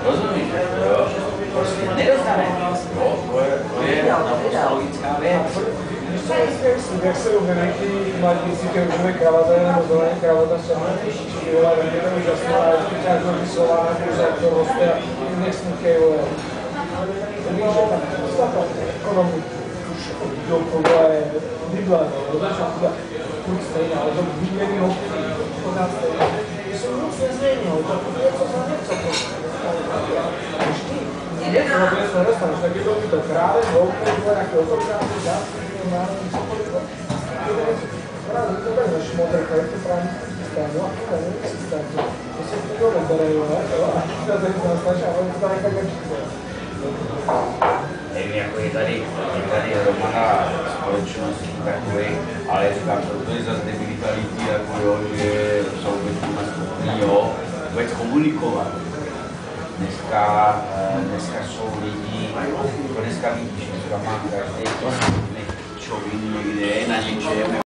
Rozumíš, jo? Prostě nedostane nic, jo? To je naprosto logická věc. Jak se u Veneky mladí si tě užívají kravata nebo zelené kravata s černou tyčičky, vole, tak je to úžasné, ale ještě třeba nějaký slova na kurze, jak to roste a nech smíkej, vole. To víš, že tam dostává ekonomii, už od dobu, vole, Bible, od začátku, furt stejné, ale to výměný obcí, pořád stejné. To jsou nic nezměnilo, to je něco za něco, no, to se nedostaneš, tak je to kráve, dlouhé, nějaké otokráty, dávky, normální, cokoliv. Právě to tak zašmotrka, je to právní systém, no a to není systém, to se to nebere, jo, a to tady nastačí, ale to tady tak nečíte. Nevím, jako je tady hromada společností takový, ale říkám, to je zase debilita lidí, jako jo, že jsou vůbec schopní, jo, vůbec komunikovat. Dneska jsou lidi, dneska vidíš, dneska má každý čovin někde na něčem.